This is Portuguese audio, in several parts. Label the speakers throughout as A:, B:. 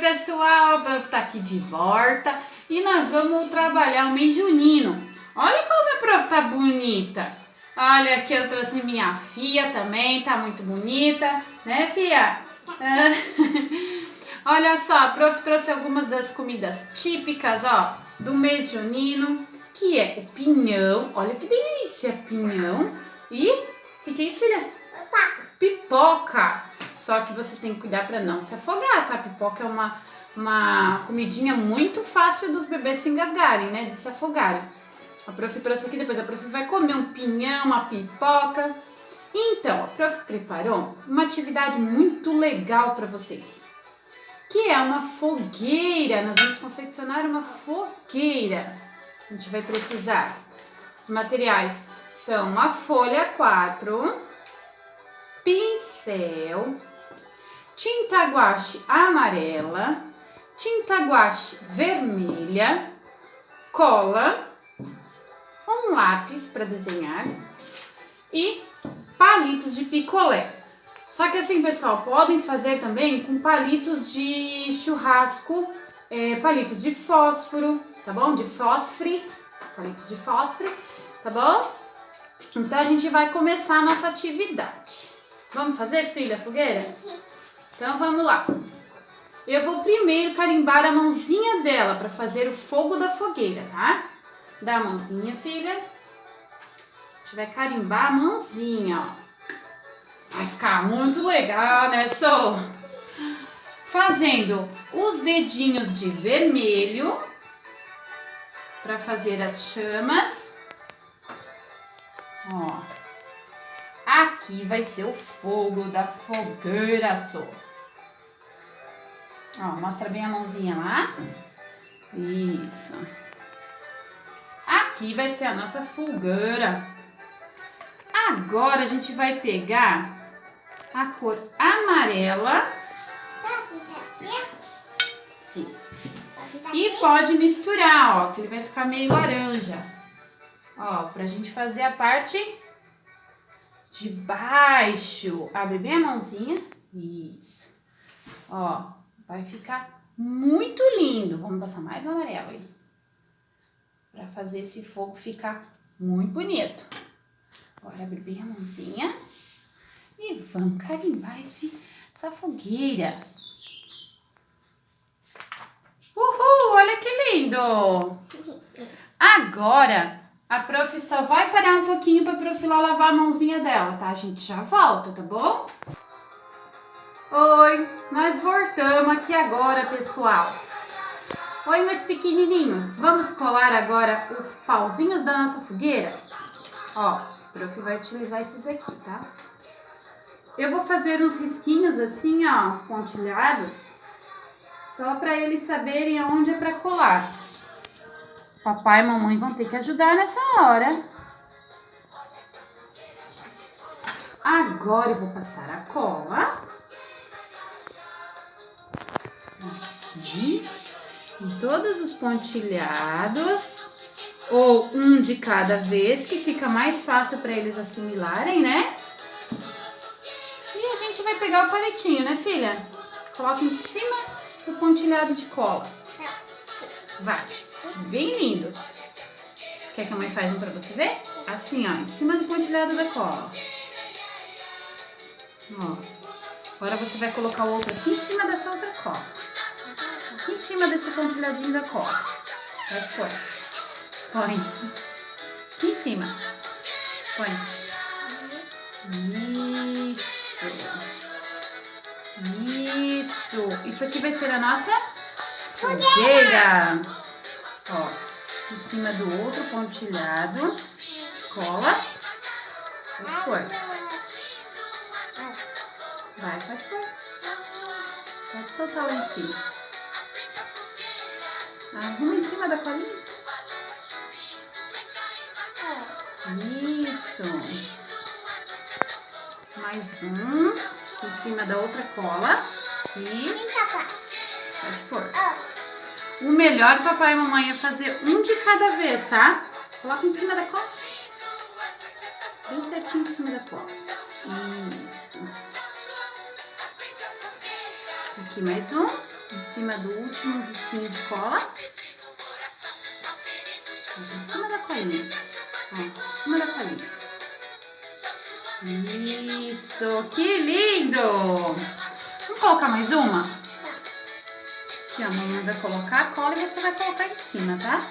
A: pessoal, a prof tá aqui de volta e nós vamos trabalhar o mês junino. Olha como a prof tá bonita. Olha, aqui eu trouxe minha filha também, tá muito bonita, né, filha? Olha só, a prof trouxe algumas das comidas típicas, ó, do mês junino, que é o pinhão. Olha que delícia, pinhão. E o que é isso, filha? Pipoca. Só que vocês têm que cuidar para não se afogar, tá? Pipoca é uma comidinha muito fácil dos bebês se engasgarem, né? De se afogarem. A prof trouxe aqui, depois a prof vai comer um pinhão, uma pipoca. Então, a prof preparou uma atividade muito legal para vocês, que é uma fogueira. Nós vamos confeccionar uma fogueira. A gente vai precisar. Os materiais são uma folha 4, pincel, tinta guache amarela, tinta guache vermelha, cola, um lápis para desenhar e palitos de picolé. Só que assim, pessoal, podem fazer também com palitos de churrasco, palitos de fósforo, tá bom? De fósforo, palitos de fósforo, tá bom? Então a gente vai começar a nossa atividade. Vamos fazer, filha, a fogueira? Então vamos lá. Eu vou primeiro carimbar a mãozinha dela para fazer o fogo da fogueira, tá? Dá a mãozinha, filha. A gente vai carimbar a mãozinha, ó. Vai ficar muito legal, né, Sol? Fazendo os dedinhos de vermelho para fazer as chamas. Ó. Aqui vai ser o fogo da fogueira, Sol. Ó, mostra bem a mãozinha lá. Isso. Aqui vai ser a nossa fogueira. Agora a gente vai pegar a cor amarela. Sim. E pode misturar, ó, que ele vai ficar meio laranja. Ó, pra gente fazer a parte de baixo. Abre bem a mãozinha. Isso. Ó, vai ficar muito lindo. Vamos passar mais um amarelo aí. Pra fazer esse fogo ficar muito bonito. Agora abre bem a mãozinha. E vamos carimbar essa fogueira. Uhul, olha que lindo! Agora, a prof só vai parar um pouquinho pra prof lá lavar a mãozinha dela, tá? A gente já volta, tá bom? Oi, nós voltamos aqui agora, pessoal. Oi, meus pequenininhos. Vamos colar agora os pauzinhos da nossa fogueira? Ó, a prof vai utilizar esses aqui, tá? Eu vou fazer uns risquinhos assim, ó, uns pontilhados, só para eles saberem aonde é para colar. Papai e mamãe vão ter que ajudar nessa hora. Agora eu vou passar a cola. Assim, em todos os pontilhados, ou um de cada vez, que fica mais fácil para eles assimilarem, né? E a gente vai pegar o palitinho, né, filha? Coloca em cima do pontilhado de cola. Vai. Bem lindo. Quer que a mãe faça um pra você ver? Assim, ó, em cima do pontilhado da cola. Ó. Agora você vai colocar o outro aqui em cima dessa outra cola. Aqui em cima desse pontilhadinho da cola. Pode pôr. Põe. Aqui em cima. Põe. Isso. Isso. Isso aqui vai ser a nossa fogueira. Ó, em cima do outro pontilhado, cola, pode pôr. Vai, pode pôr. Pode soltar lá em cima. Arruma em cima da colinha. Isso. Mais um, em cima da outra cola. E pode pôr. O melhor, papai e mamãe, é fazer um de cada vez, tá? Coloca em cima da cola. Bem certinho em cima da cola. Isso. Aqui mais um. Em cima do último risquinho de cola. Em cima da colinha. Ó, em cima da colinha. Isso, que lindo! Vamos colocar mais uma? Aqui, ó, a mamãe vai colocar a cola e você vai colocar em cima, tá?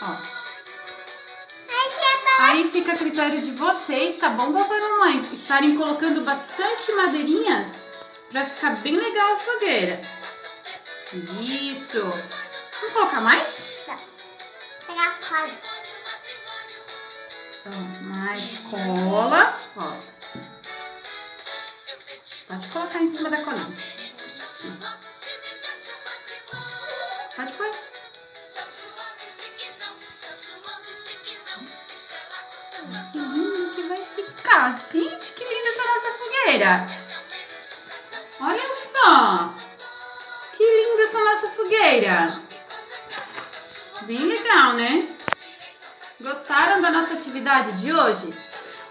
A: Ó. Aí fica a critério de vocês, tá bom, papai e mamãe? Estarem colocando bastante madeirinhas pra ficar bem legal a fogueira. Isso. Vamos colocar mais?
B: Não. Pegar cola.
A: Mais cola. Ó. Pode colocar em cima da colinha. Pode pôr. Que lindo que vai ficar. Gente, que linda essa nossa fogueira. Olha só. Que linda essa nossa fogueira. Bem legal, né? Gostaram da nossa atividade de hoje?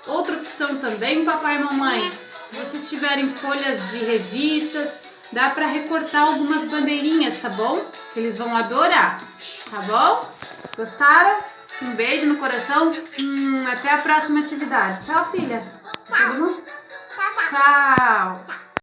A: Outra opção também, papai e mamãe, se vocês tiverem folhas de revistas, dá para recortar algumas bandeirinhas, tá bom? Que eles vão adorar, tá bom? Gostaram? Um beijo no coração. Até a próxima atividade. Tchau, filha.
B: Tchau.
A: Tchau.